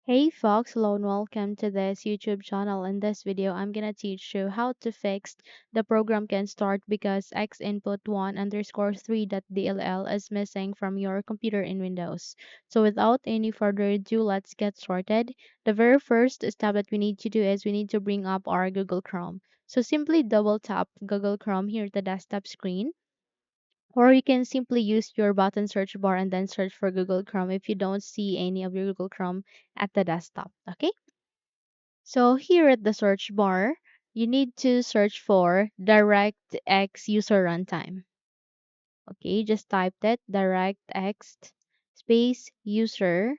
Hey folks, hello and welcome to this YouTube channel. In this video, I'm gonna teach you how to fix the program can start because x input 1 underscore 3.dll is missing from your computer in Windows. So without any further ado, let's get started. The very first step that we need to do is we need to bring up our Google Chrome. So simply double tap Google Chrome here at the desktop screen. Or you can simply use your button search bar and then search for Google Chrome if you don't see any of your Google Chrome at the desktop. Okay? So here at the search bar, you need to search for directX user runtime. Okay, just type that directX space user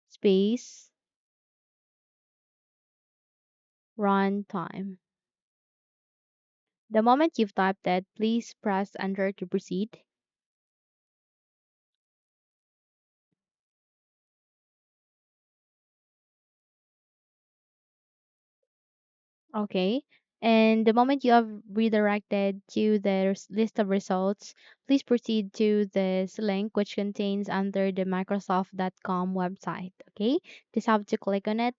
space runtime. The moment you've typed that, please press enter to proceed. Okay. And the moment you have redirected to the list of results, please proceed to this link which contains under the Microsoft.com website. Okay. Just have to click on it.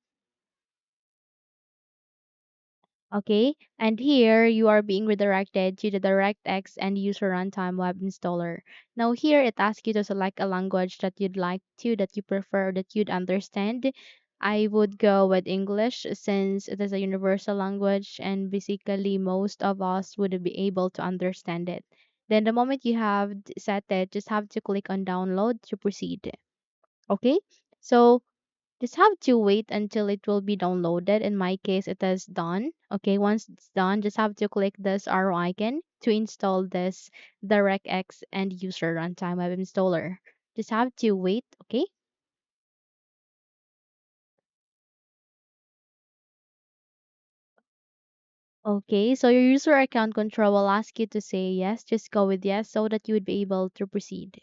Okay. And here you are being redirected to the DirectX and user runtime web installer. Now here it asks you to select a language that you'd like to, that you prefer, that you'd understand. I would go with English since it is a universal language and basically most of us would be able to understand it. Then the moment you have set it, just have to click on download to proceed. Okay? So just have to wait until it will be downloaded. In my case, it is done. Okay, once it's done, just have to click this arrow icon to install this DirectX and user runtime web installer. Just have to wait. Okay. Okay, so your user account control will ask you to say yes. Just go with yes so that you would be able to proceed.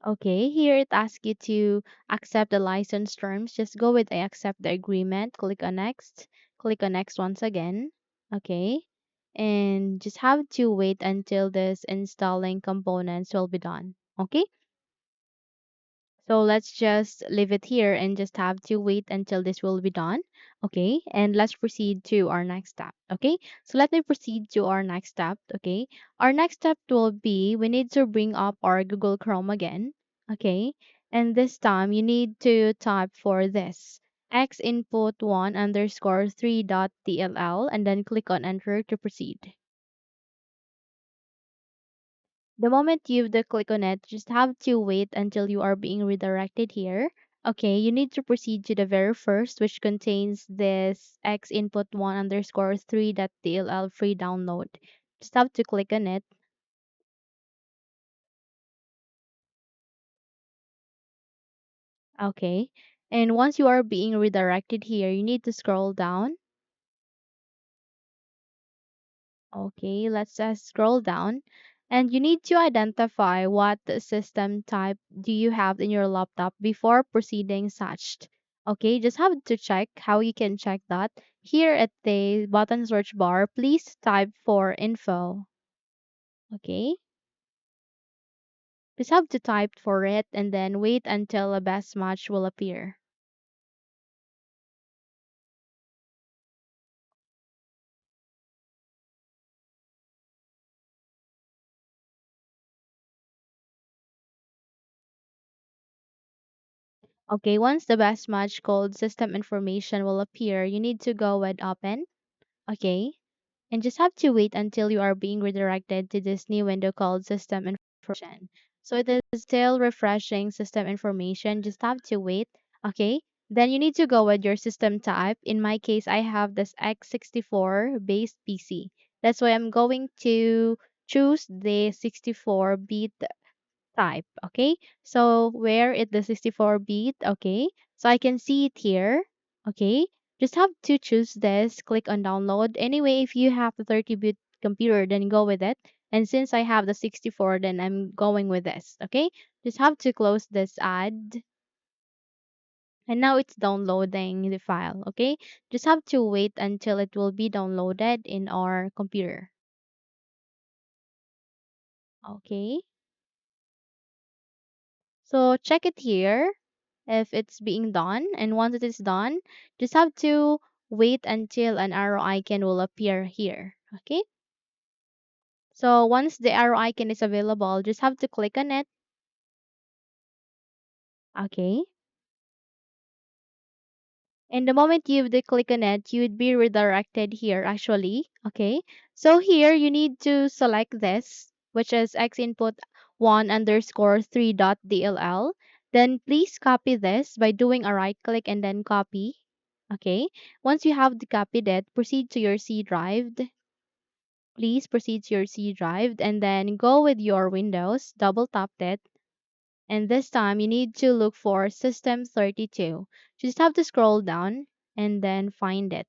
Okay, here it asks you to accept the license terms. Just go with I accept the agreement. Click on next. Click on next once again. Okay. And just have to wait until this installing components will be done. Okay. So let's just leave it here and just have to wait until this will be done. Okay, and let's proceed to our next step. Okay, so let me proceed to our next step. Okay, our next step will be we need to bring up our Google Chrome again. Okay, and this time you need to type for this x input 1 underscore 3 dot dll and then click on enter to proceed. The moment you click on it, just have to wait until you are being redirected here. Okay, you need to proceed to the very first, which contains this x input 1 underscore 3.dll free download. Just have to click on it. Okay, and once you are being redirected here, you need to scroll down. Okay, let's scroll down. And you need to identify what system type do you have in your laptop before proceeding such. Okay, just have to check how you can check that. Here at the button search bar, please type for info. Okay, just have to type for it and then wait until a best match will appear. Okay, once the best match called system information will appear, you need to go with open. Okay, and just have to wait until you are being redirected to this new window called System Information. So it is still refreshing system information. Just have to wait. Okay. Then you need to go with your system type. In my case, I have this x64 based PC. That's why I'm going to choose the 64-bit type. Okay, so where is the 64-bit? Okay, so I can see it here. Okay, just have to choose this, click on download. Anyway, if you have the 30-bit computer, then go with it. And since I have the 64, then I'm going with this. Okay, just have to close this ad. And now it's downloading the file. Okay, just have to wait until it will be downloaded in our computer. Okay. So check it here if it's being done. And once it is done, just have to wait until an arrow icon will appear here. Okay. So once the arrow icon is available, just have to click on it. Okay. And the moment you click on it, you would be redirected here actually. Okay. So here you need to select this, which is x input 1 underscore 3 dot DLL. Then please copy this by doing a right click and then copy. Okay. Once you have copied it, proceed to your C drive. Please proceed to your C drive and then go with your Windows, double tap it, and this time you need to look for System 32. Just have to scroll down and then find it.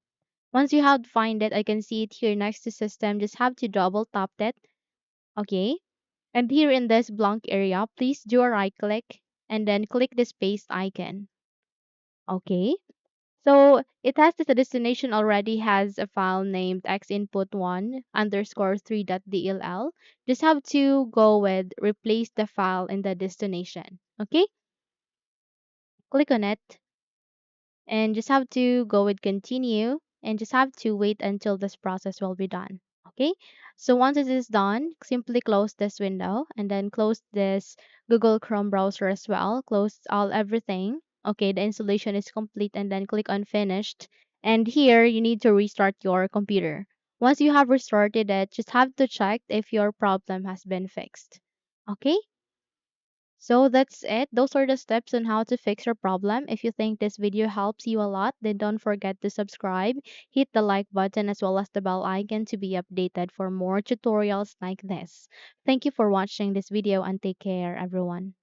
Once you have find it, I can see it here next to System. Just have to double tap it. Okay. And here in this blank area, please do a right click and then click the space icon. Okay. So it has that the destination already has a file named xinput1 underscore 3.dll. Just have to go with replace the file in the destination. Okay, click on it and just have to go with continue and just have to wait until this process will be done. Okay, so once it is done, simply close this window and then close this Google Chrome browser as well. Close all everything. Okay, the installation is complete and then click on finished. And here you need to restart your computer. Once you have restarted it, just have to check if your problem has been fixed. Okay, so that's it. Those are the steps on how to fix your problem. If you think this video helps you a lot, then don't forget to subscribe, hit the like button as well as the bell icon to be updated for more tutorials like this. Thank you for watching this video and take care everyone.